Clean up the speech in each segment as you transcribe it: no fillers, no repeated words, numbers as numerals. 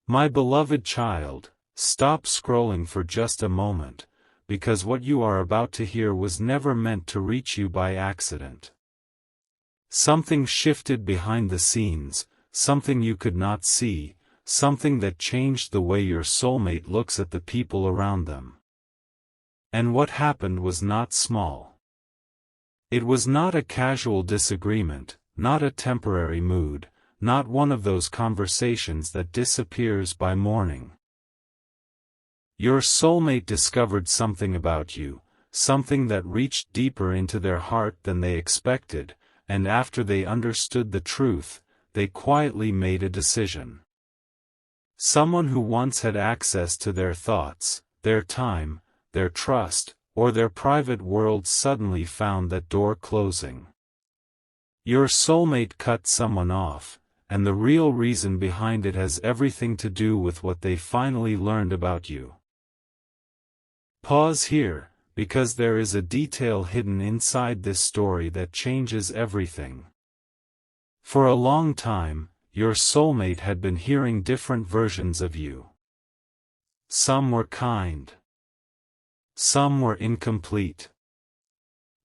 My beloved child, stop scrolling for just a moment, because what you are about to hear was never meant to reach you by accident. Something shifted behind the scenes, something you could not see, something that changed the way your soulmate looks at the people around them. And what happened was not small. It was not a casual disagreement, not a temporary mood, not one of those conversations that disappears by morning. Your soulmate discovered something about you, something that reached deeper into their heart than they expected, and after they understood the truth, they quietly made a decision. Someone who once had access to their thoughts, their time, their trust, or their private world suddenly found that door closing. Your soulmate cut someone off, and the real reason behind it has everything to do with what they finally learned about you. Pause here, because there is a detail hidden inside this story that changes everything. For a long time, your soulmate had been hearing different versions of you. Some were kind. Some were incomplete.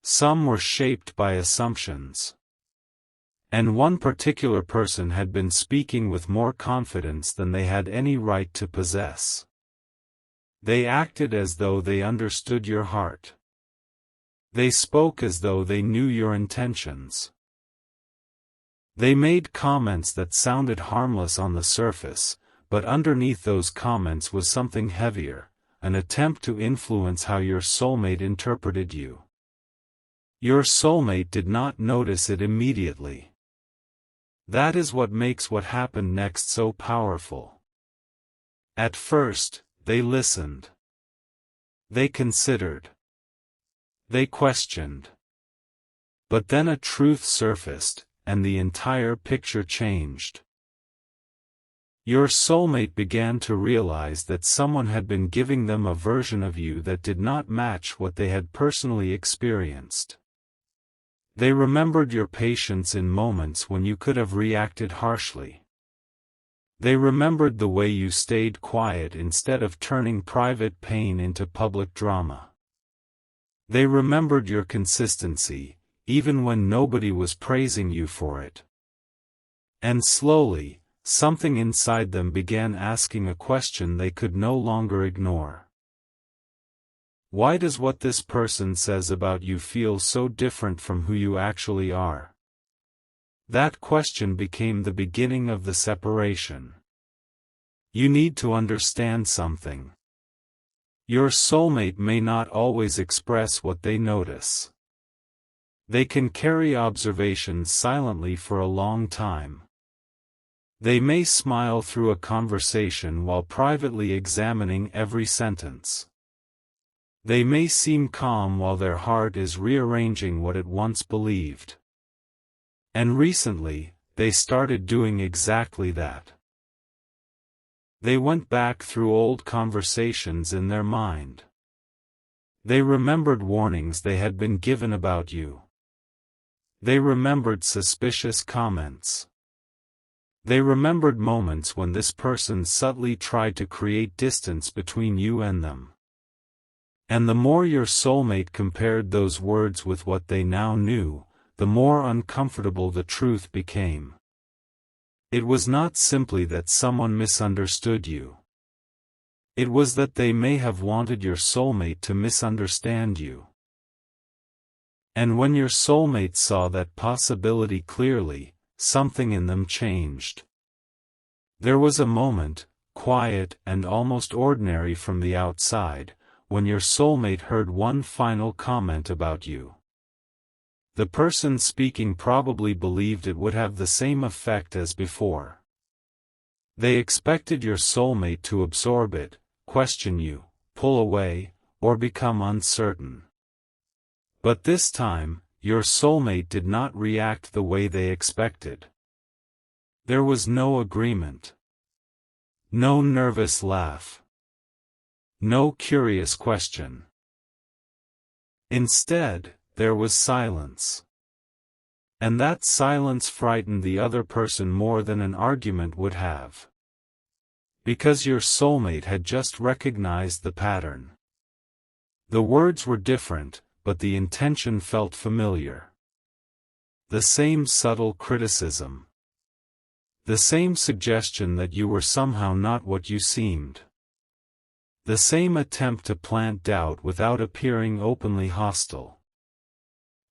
Some were shaped by assumptions. And one particular person had been speaking with more confidence than they had any right to possess. They acted as though they understood your heart. They spoke as though they knew your intentions. They made comments that sounded harmless on the surface, but underneath those comments was something heavier, an attempt to influence how your soulmate interpreted you. Your soulmate did not notice it immediately. That is what makes what happened next so powerful. At first, they listened. They considered. They questioned. But then a truth surfaced, and the entire picture changed. Your soulmate began to realize that someone had been giving them a version of you that did not match what they had personally experienced. They remembered your patience in moments when you could have reacted harshly. They remembered the way you stayed quiet instead of turning private pain into public drama. They remembered your consistency, even when nobody was praising you for it. And slowly, something inside them began asking a question they could no longer ignore. Why does what this person says about you feel so different from who you actually are? That question became the beginning of the separation. You need to understand something. Your soulmate may not always express what they notice. They can carry observations silently for a long time. They may smile through a conversation while privately examining every sentence. They may seem calm while their heart is rearranging what it once believed. And recently, they started doing exactly that. They went back through old conversations in their mind. They remembered warnings they had been given about you. They remembered suspicious comments. They remembered moments when this person subtly tried to create distance between you and them. And the more your soulmate compared those words with what they now knew, the more uncomfortable the truth became. It was not simply that someone misunderstood you. It was that they may have wanted your soulmate to misunderstand you. And when your soulmate saw that possibility clearly, something in them changed. There was a moment, quiet and almost ordinary from the outside, when your soulmate heard one final comment about you. The person speaking probably believed it would have the same effect as before. They expected your soulmate to absorb it, question you, pull away, or become uncertain. But this time, your soulmate did not react the way they expected. There was no agreement. No nervous laugh. No curious question. Instead, there was silence. And that silence frightened the other person more than an argument would have. Because your soulmate had just recognized the pattern. The words were different, but the intention felt familiar. The same subtle criticism. The same suggestion that you were somehow not what you seemed. The same attempt to plant doubt without appearing openly hostile.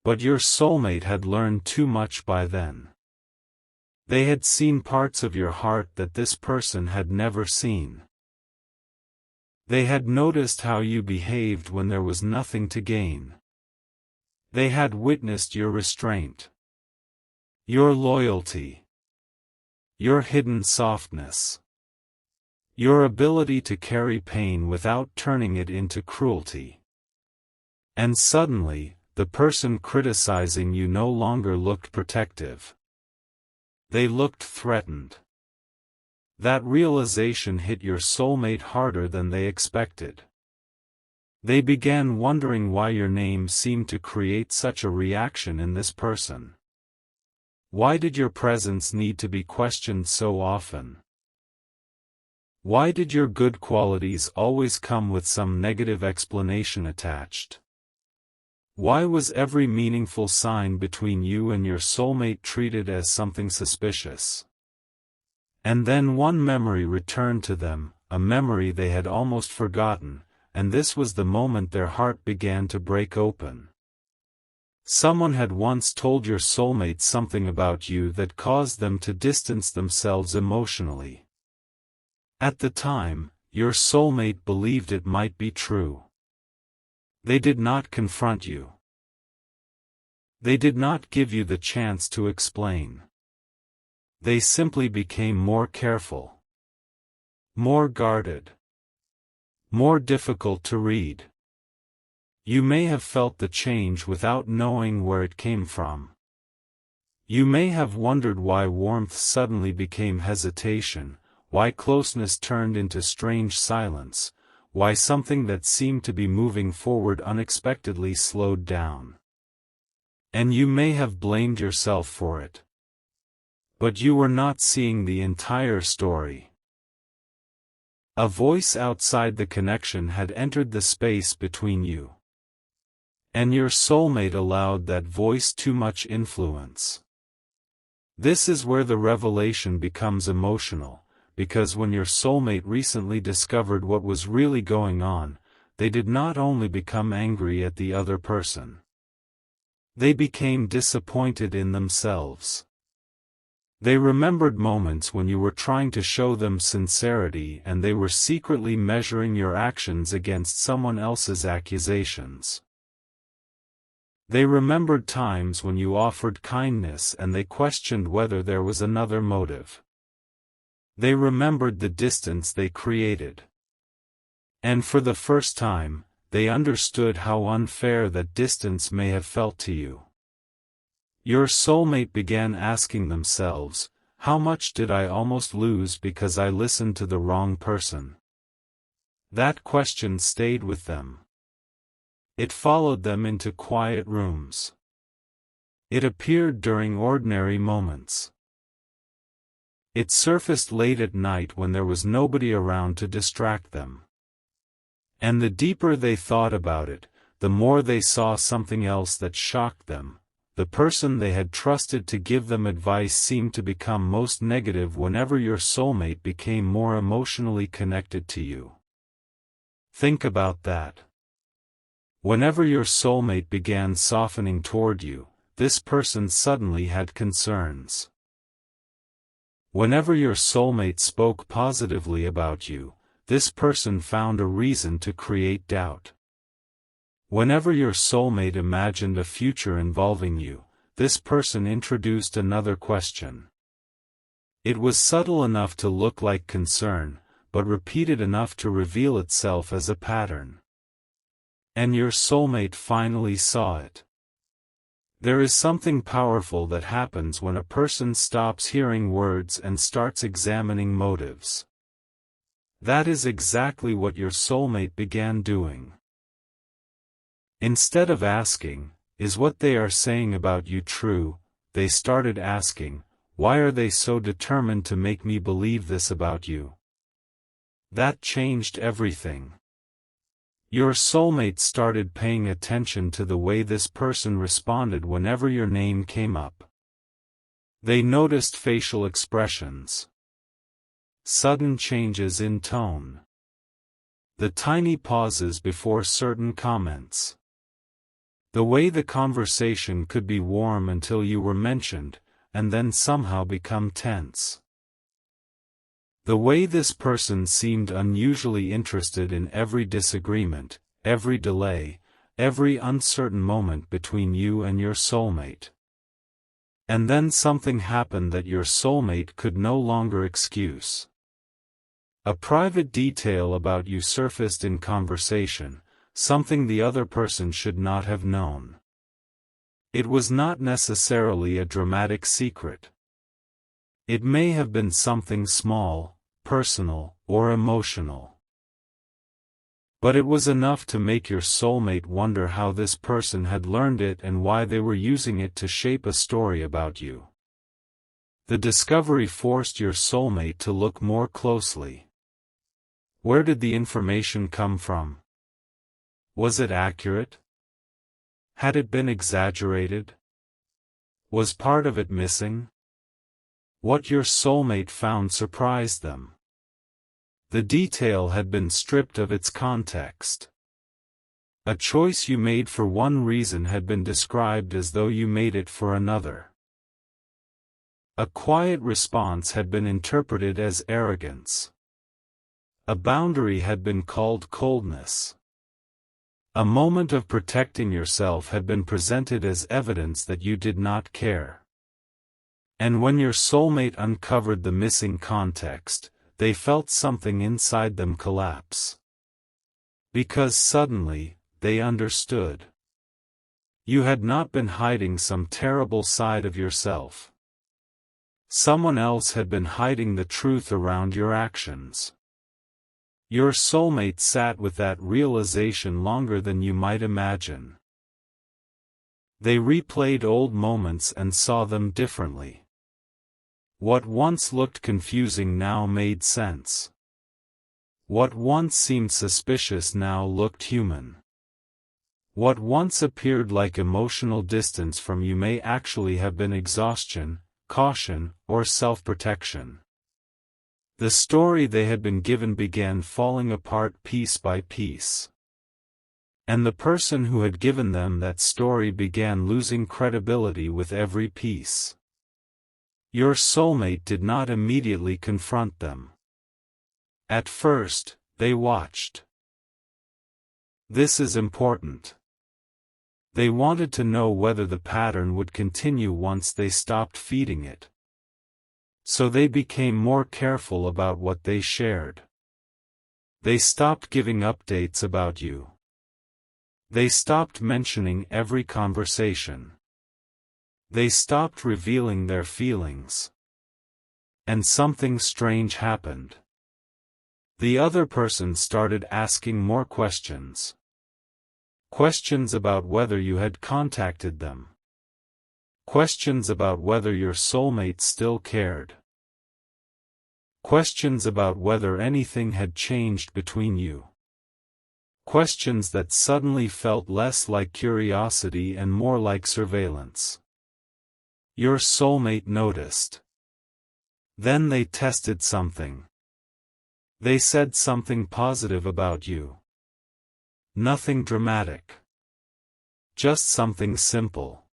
But your soulmate had learned too much by then. They had seen parts of your heart that this person had never seen. They had noticed how you behaved when there was nothing to gain. They had witnessed your restraint. Your loyalty. Your hidden softness. Your ability to carry pain without turning it into cruelty. And suddenly, the person criticizing you no longer looked protective. They looked threatened. That realization hit your soulmate harder than they expected. They began wondering why your name seemed to create such a reaction in this person. Why did your presence need to be questioned so often? Why did your good qualities always come with some negative explanation attached? Why was every meaningful sign between you and your soulmate treated as something suspicious? And then one memory returned to them, a memory they had almost forgotten, and this was the moment their heart began to break open. Someone had once told your soulmate something about you that caused them to distance themselves emotionally. At the time, your soulmate believed it might be true. They did not confront you. They did not give you the chance to explain. They simply became more careful. More guarded. More difficult to read. You may have felt the change without knowing where it came from. You may have wondered why warmth suddenly became hesitation, why closeness turned into strange silence, why something that seemed to be moving forward unexpectedly slowed down. And you may have blamed yourself for it. But you were not seeing the entire story. A voice outside the connection had entered the space between you. And your soulmate allowed that voice too much influence. This is where the revelation becomes emotional, because when your soulmate recently discovered what was really going on, they did not only become angry at the other person. They became disappointed in themselves. They remembered moments when you were trying to show them sincerity and they were secretly measuring your actions against someone else's accusations. They remembered times when you offered kindness and they questioned whether there was another motive. They remembered the distance they created. And for the first time, they understood how unfair that distance may have felt to you. Your soulmate began asking themselves, how much did I almost lose because I listened to the wrong person? That question stayed with them. It followed them into quiet rooms. It appeared during ordinary moments. It surfaced late at night when there was nobody around to distract them. And the deeper they thought about it, the more they saw something else that shocked them. The person they had trusted to give them advice seemed to become most negative whenever your soulmate became more emotionally connected to you. Think about that. Whenever your soulmate began softening toward you, this person suddenly had concerns. Whenever your soulmate spoke positively about you, this person found a reason to create doubt. Whenever your soulmate imagined a future involving you, this person introduced another question. It was subtle enough to look like concern, but repeated enough to reveal itself as a pattern. And your soulmate finally saw it. There is something powerful that happens when a person stops hearing words and starts examining motives. That is exactly what your soulmate began doing. Instead of asking, is what they are saying about you true, they started asking, why are they so determined to make me believe this about you? That changed everything. Your soulmate started paying attention to the way this person responded whenever your name came up. They noticed facial expressions, sudden changes in tone, the tiny pauses before certain comments, the way the conversation could be warm until you were mentioned, and then somehow become tense. The way this person seemed unusually interested in every disagreement, every delay, every uncertain moment between you and your soulmate. And then something happened that your soulmate could no longer excuse. A private detail about you surfaced in conversation, something the other person should not have known. It was not necessarily a dramatic secret. It may have been something small, personal, or emotional. But it was enough to make your soulmate wonder how this person had learned it and why they were using it to shape a story about you. The discovery forced your soulmate to look more closely. Where did the information come from? Was it accurate? Had it been exaggerated? Was part of it missing? What your soulmate found surprised them. The detail had been stripped of its context. A choice you made for one reason had been described as though you made it for another. A quiet response had been interpreted as arrogance. A boundary had been called coldness. A moment of protecting yourself had been presented as evidence that you did not care. And when your soulmate uncovered the missing context, they felt something inside them collapse. Because suddenly, they understood. You had not been hiding some terrible side of yourself. Someone else had been hiding the truth around your actions. Your soulmate sat with that realization longer than you might imagine. They replayed old moments and saw them differently. What once looked confusing now made sense. What once seemed suspicious now looked human. What once appeared like emotional distance from you may actually have been exhaustion, caution, or self-protection. The story they had been given began falling apart piece by piece. And the person who had given them that story began losing credibility with every piece. Your soulmate did not immediately confront them. At first, they watched. This is important. They wanted to know whether the pattern would continue once they stopped feeding it. So they became more careful about what they shared. They stopped giving updates about you. They stopped mentioning every conversation. They stopped revealing their feelings. And something strange happened. The other person started asking more questions. Questions about whether you had contacted them. Questions about whether your soulmate still cared. Questions about whether anything had changed between you. Questions that suddenly felt less like curiosity and more like surveillance. Your soulmate noticed. Then they tested something. They said something positive about you. Nothing dramatic. Just something simple.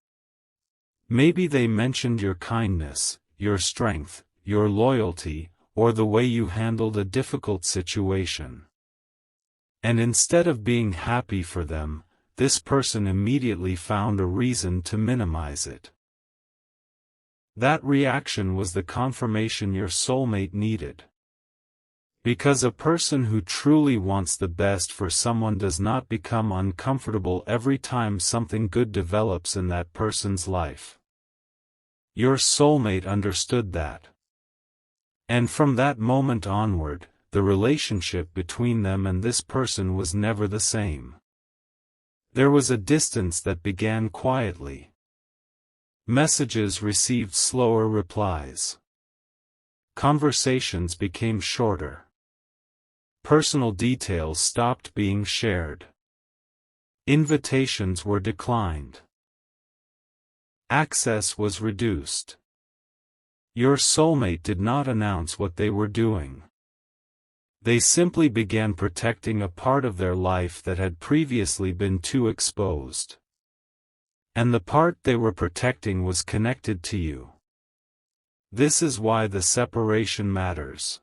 Maybe they mentioned your kindness, your strength, your loyalty, or the way you handled a difficult situation. And instead of being happy for them, this person immediately found a reason to minimize it. That reaction was the confirmation your soulmate needed. Because a person who truly wants the best for someone does not become uncomfortable every time something good develops in that person's life. Your soulmate understood that. And from that moment onward, the relationship between them and this person was never the same. There was a distance that began quietly. Messages received slower replies. Conversations became shorter. Personal details stopped being shared. Invitations were declined. Access was reduced. Your soulmate did not announce what they were doing. They simply began protecting a part of their life that had previously been too exposed. And the part they were protecting was connected to you. This is why the separation matters.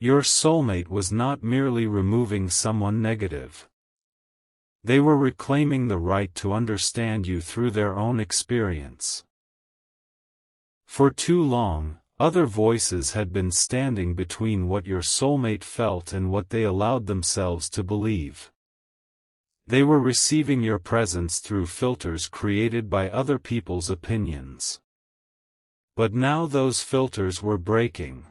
Your soulmate was not merely removing someone negative. They were reclaiming the right to understand you through their own experience. For too long, other voices had been standing between what your soulmate felt and what they allowed themselves to believe. They were receiving your presence through filters created by other people's opinions. But now those filters were breaking.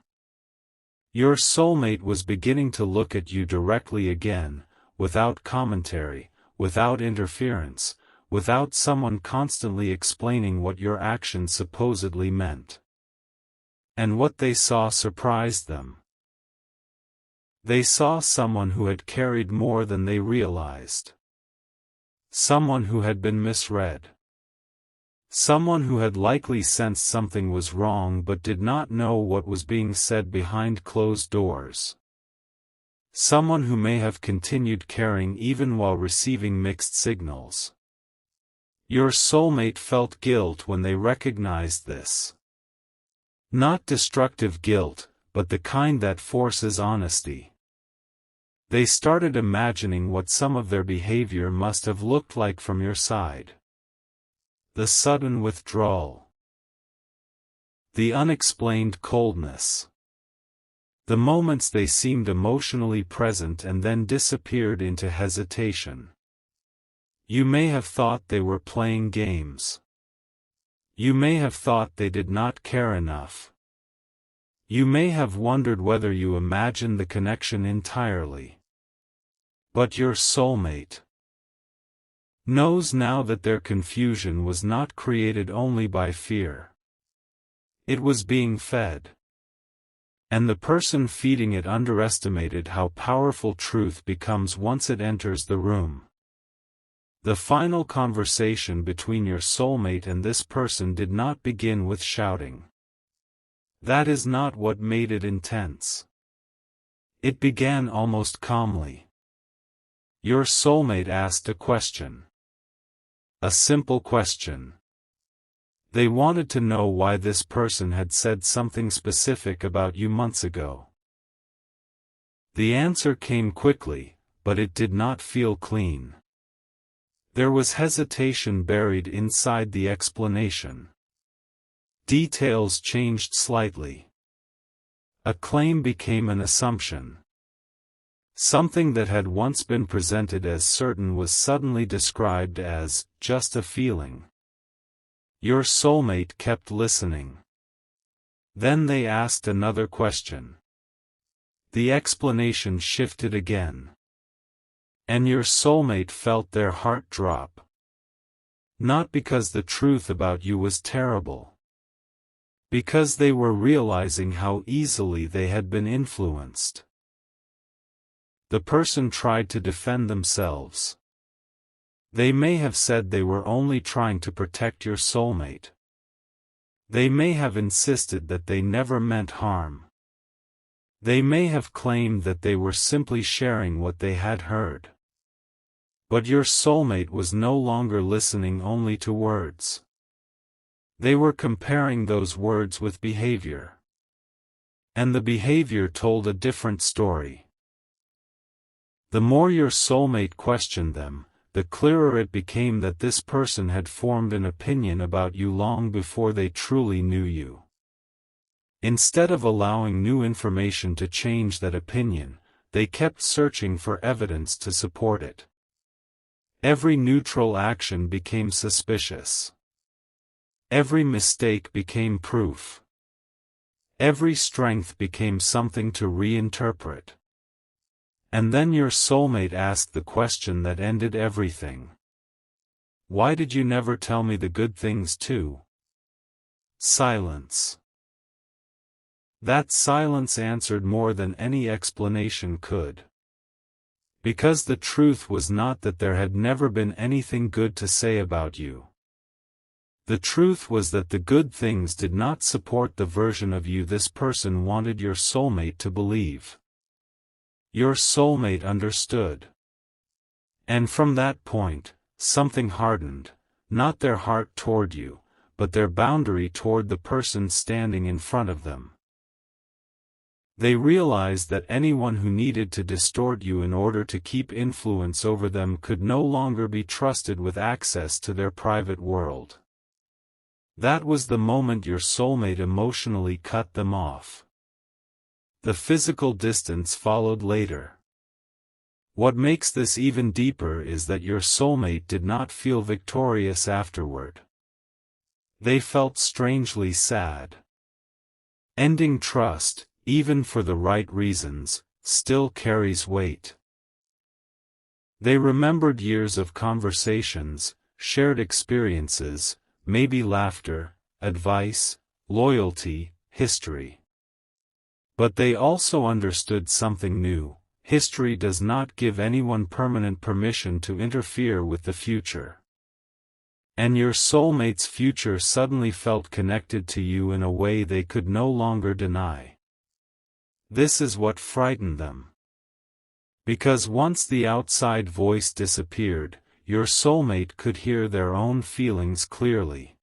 Your soulmate was beginning to look at you directly again, without commentary, without interference, without someone constantly explaining what your actions supposedly meant. And what they saw surprised them. They saw someone who had carried more than they realized. Someone who had been misread. Someone who had likely sensed something was wrong but did not know what was being said behind closed doors. Someone who may have continued caring even while receiving mixed signals. Your soulmate felt guilt when they recognized this. Not destructive guilt, but the kind that forces honesty. They started imagining what some of their behavior must have looked like from your side. The sudden withdrawal. The unexplained coldness. The moments they seemed emotionally present and then disappeared into hesitation. You may have thought they were playing games. You may have thought they did not care enough. You may have wondered whether you imagined the connection entirely. But your soulmate knows now that their confusion was not created only by fear. It was being fed. And the person feeding it underestimated how powerful truth becomes once it enters the room. The final conversation between your soulmate and this person did not begin with shouting. That is not what made it intense. It began almost calmly. Your soulmate asked a question. A simple question. They wanted to know why this person had said something specific about you months ago. The answer came quickly, but it did not feel clean. There was hesitation buried inside the explanation. Details changed slightly. A claim became an assumption. Something that had once been presented as certain was suddenly described as just a feeling. Your soulmate kept listening. Then they asked another question. The explanation shifted again. And your soulmate felt their heart drop. Not because the truth about you was terrible. Because they were realizing how easily they had been influenced. The person tried to defend themselves. They may have said they were only trying to protect your soulmate. They may have insisted that they never meant harm. They may have claimed that they were simply sharing what they had heard. But your soulmate was no longer listening only to words. They were comparing those words with behavior. And the behavior told a different story. The more your soulmate questioned them, the clearer it became that this person had formed an opinion about you long before they truly knew you. Instead of allowing new information to change that opinion, they kept searching for evidence to support it. Every neutral action became suspicious. Every mistake became proof. Every strength became something to reinterpret. And then your soulmate asked the question that ended everything. Why did you never tell me the good things too? Silence. That silence answered more than any explanation could. Because the truth was not that there had never been anything good to say about you. The truth was that the good things did not support the version of you this person wanted your soulmate to believe. Your soulmate understood. And from that point, something hardened, not their heart toward you, but their boundary toward the person standing in front of them. They realized that anyone who needed to distort you in order to keep influence over them could no longer be trusted with access to their private world. That was the moment your soulmate emotionally cut them off. The physical distance followed later. What makes this even deeper is that your soulmate did not feel victorious afterward. They felt strangely sad. Ending trust, even for the right reasons, still carries weight. They remembered years of conversations, shared experiences, maybe laughter, advice, loyalty, history. But they also understood something new: history does not give anyone permanent permission to interfere with the future. And your soulmate's future suddenly felt connected to you in a way they could no longer deny. This is what frightened them. Because once the outside voice disappeared, your soulmate could hear their own feelings clearly.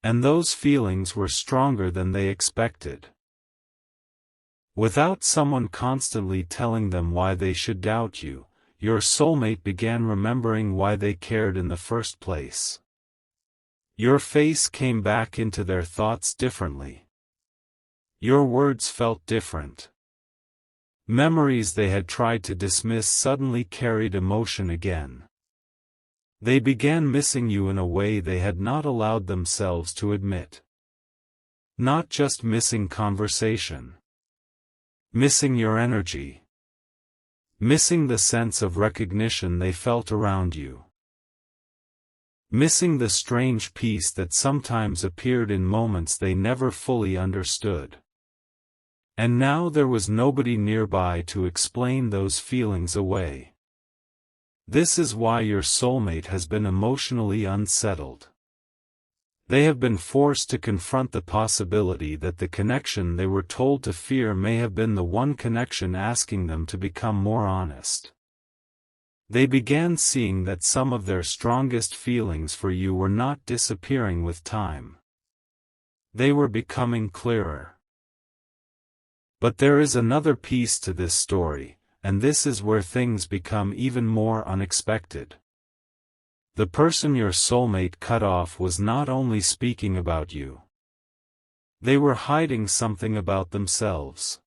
And those feelings were stronger than they expected. Without someone constantly telling them why they should doubt you, your soulmate began remembering why they cared in the first place. Your face came back into their thoughts differently. Your words felt different. Memories they had tried to dismiss suddenly carried emotion again. They began missing you in a way they had not allowed themselves to admit. Not just missing conversation. Missing your energy. Missing the sense of recognition they felt around you. Missing the strange peace that sometimes appeared in moments they never fully understood. And now there was nobody nearby to explain those feelings away. This is why your soulmate has been emotionally unsettled. They have been forced to confront the possibility that the connection they were told to fear may have been the one connection asking them to become more honest. They began seeing that some of their strongest feelings for you were not disappearing with time. They were becoming clearer. But there is another piece to this story, and this is where things become even more unexpected. The person your soulmate cut off was not only speaking about you. They were hiding something about themselves.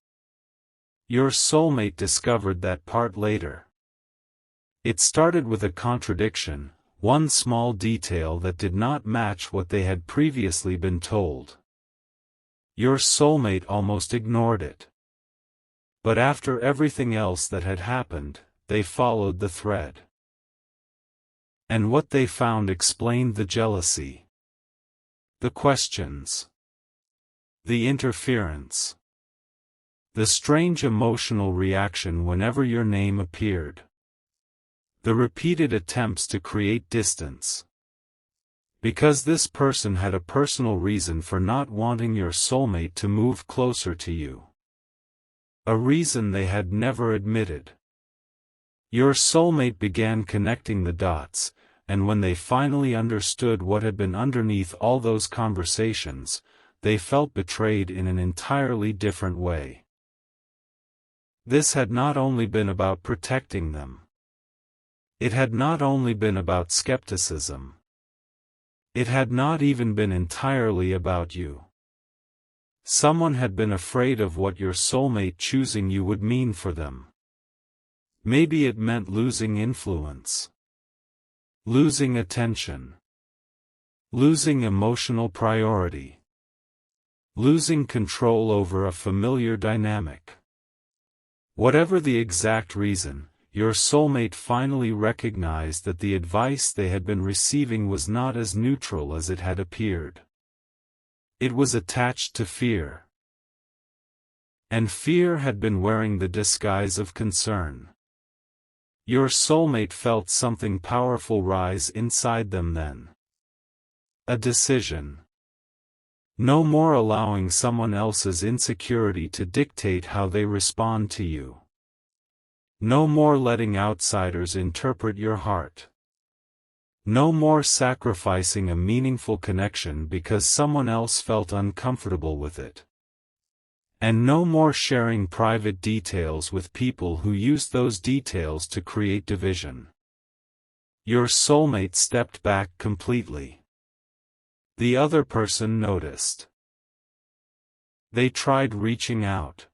Your soulmate discovered that part later. It started with a contradiction, one small detail that did not match what they had previously been told. Your soulmate almost ignored it. But after everything else that had happened, they followed the thread. And what they found explained the jealousy. The questions. The interference. The strange emotional reaction whenever your name appeared. The repeated attempts to create distance. Because this person had a personal reason for not wanting your soulmate to move closer to you. A reason they had never admitted. Your soulmate began connecting the dots, and when they finally understood what had been underneath all those conversations, they felt betrayed in an entirely different way. This had not only been about protecting them. It had not only been about skepticism. It had not even been entirely about you. Someone had been afraid of what your soulmate choosing you would mean for them. Maybe it meant losing influence. Losing attention. Losing emotional priority. Losing control over a familiar dynamic. Whatever the exact reason, your soulmate finally recognized that the advice they had been receiving was not as neutral as it had appeared. It was attached to fear. And fear had been wearing the disguise of concern. Your soulmate felt something powerful rise inside them then. A decision. No more allowing someone else's insecurity to dictate how they respond to you. No more letting outsiders interpret your heart. No more sacrificing a meaningful connection because someone else felt uncomfortable with it. And no more sharing private details with people who use those details to create division. Your soulmate stepped back completely. The other person noticed. They tried reaching out.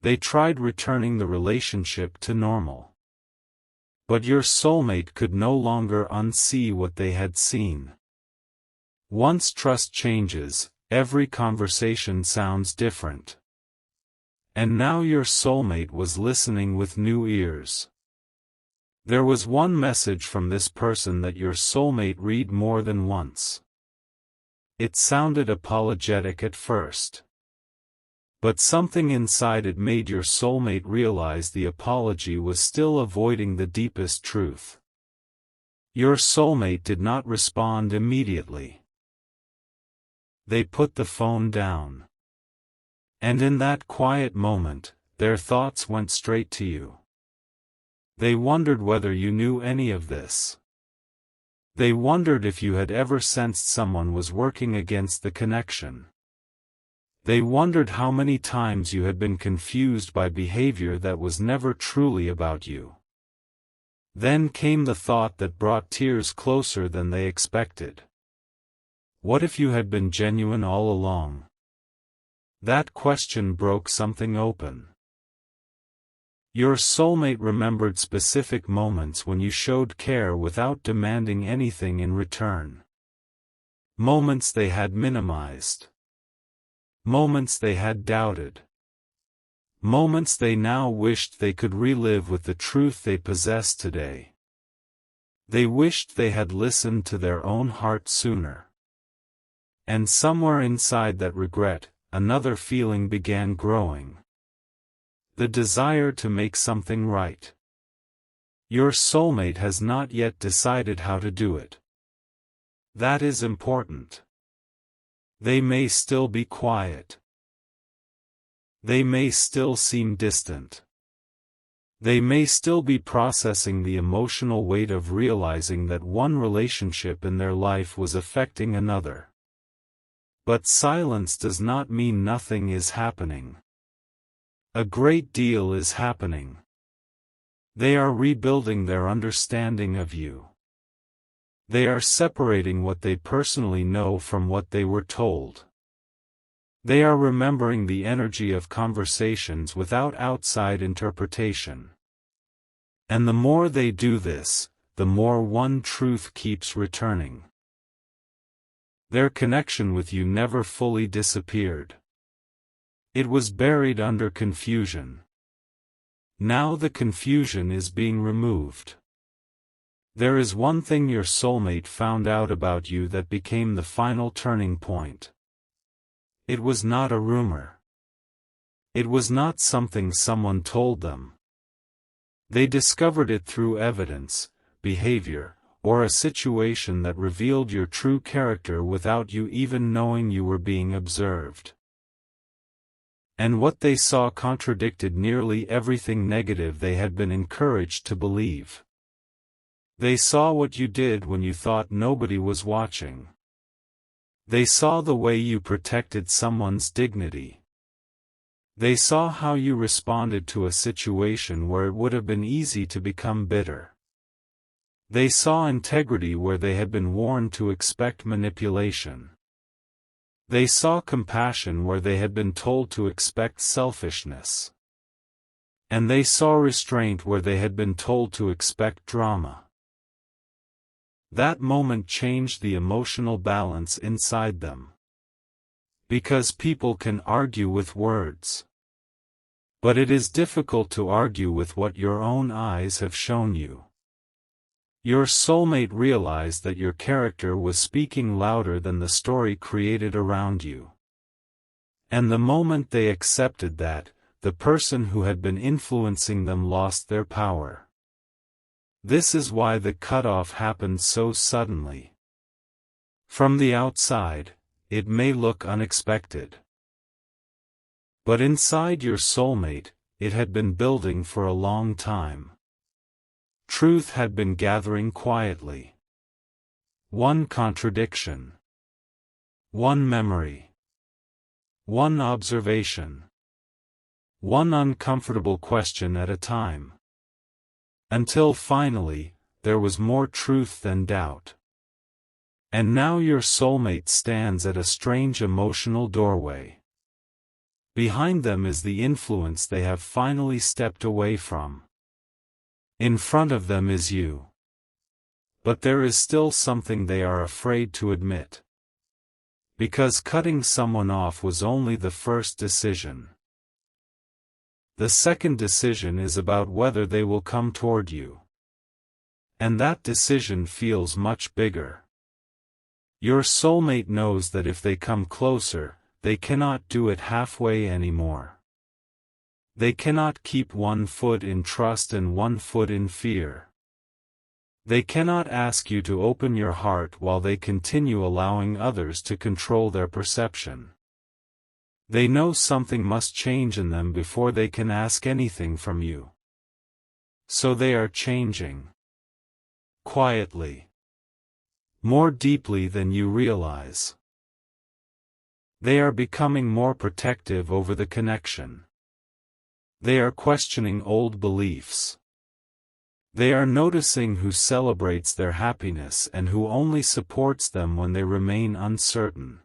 They tried returning the relationship to normal. But your soulmate could no longer unsee what they had seen. Once trust changes, every conversation sounds different. And now your soulmate was listening with new ears. There was one message from this person that your soulmate read more than once. It sounded apologetic at first. But something inside it made your soulmate realize the apology was still avoiding the deepest truth. Your soulmate did not respond immediately. They put the phone down. And in that quiet moment, their thoughts went straight to you. They wondered whether you knew any of this. They wondered if you had ever sensed someone was working against the connection. They wondered how many times you had been confused by behavior that was never truly about you. Then came the thought that brought tears closer than they expected. What if you had been genuine all along? That question broke something open. Your soulmate remembered specific moments when you showed care without demanding anything in return. Moments they had minimized. Moments they had doubted. Moments they now wished they could relive with the truth they possess today. They wished they had listened to their own heart sooner. And somewhere inside that regret, another feeling began growing. The desire to make something right. Your soulmate has not yet decided how to do it. That is important. They may still be quiet. They may still seem distant. They may still be processing the emotional weight of realizing that one relationship in their life was affecting another. But silence does not mean nothing is happening. A great deal is happening. They are rebuilding their understanding of you. They are separating what they personally know from what they were told. They are remembering the energy of conversations without outside interpretation. And the more they do this, the more one truth keeps returning. Their connection with you never fully disappeared. It was buried under confusion. Now the confusion is being removed. There is one thing your soulmate found out about you that became the final turning point. It was not a rumor. It was not something someone told them. They discovered it through evidence, behavior, or a situation that revealed your true character without you even knowing you were being observed. And what they saw contradicted nearly everything negative they had been encouraged to believe. They saw what you did when you thought nobody was watching. They saw the way you protected someone's dignity. They saw how you responded to a situation where it would have been easy to become bitter. They saw integrity where they had been warned to expect manipulation. They saw compassion where they had been told to expect selfishness. And they saw restraint where they had been told to expect drama. That moment changed the emotional balance inside them. Because people can argue with words. But it is difficult to argue with what your own eyes have shown you. Your soulmate realized that your character was speaking louder than the story created around you. And the moment they accepted that, the person who had been influencing them lost their power. This is why the cutoff happened so suddenly. From the outside, it may look unexpected. But inside your soulmate, it had been building for a long time. Truth had been gathering quietly. One contradiction. One memory. One observation. One uncomfortable question at a time. Until finally, there was more truth than doubt. And now your soulmate stands at a strange emotional doorway. Behind them is the influence they have finally stepped away from. In front of them is you. But there is still something they are afraid to admit. Because cutting someone off was only the first decision. The second decision is about whether they will come toward you. And that decision feels much bigger. Your soulmate knows that if they come closer, they cannot do it halfway anymore. They cannot keep one foot in trust and one foot in fear. They cannot ask you to open your heart while they continue allowing others to control their perception. They know something must change in them before they can ask anything from you. So they are changing. Quietly. More deeply than you realize. They are becoming more protective over the connection. They are questioning old beliefs. They are noticing who celebrates their happiness and who only supports them when they remain uncertain.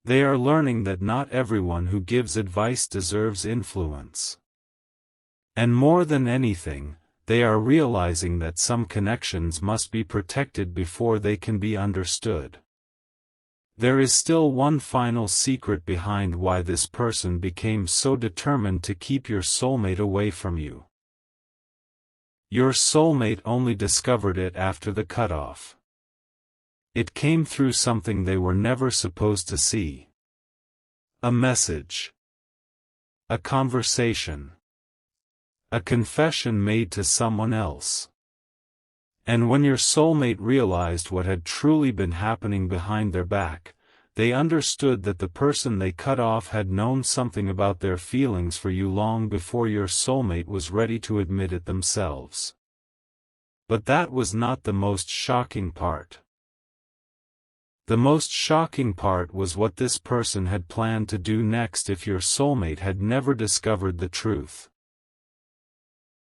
They are learning that not everyone who gives advice deserves influence. And more than anything, they are realizing that some connections must be protected before they can be understood. There is still one final secret behind why this person became so determined to keep your soulmate away from you. Your soulmate only discovered it after the cutoff. It came through something they were never supposed to see. A message. A conversation. A confession made to someone else. And when your soulmate realized what had truly been happening behind their back, they understood that the person they cut off had known something about their feelings for you long before your soulmate was ready to admit it themselves. But that was not the most shocking part. The most shocking part was what this person had planned to do next if your soulmate had never discovered the truth.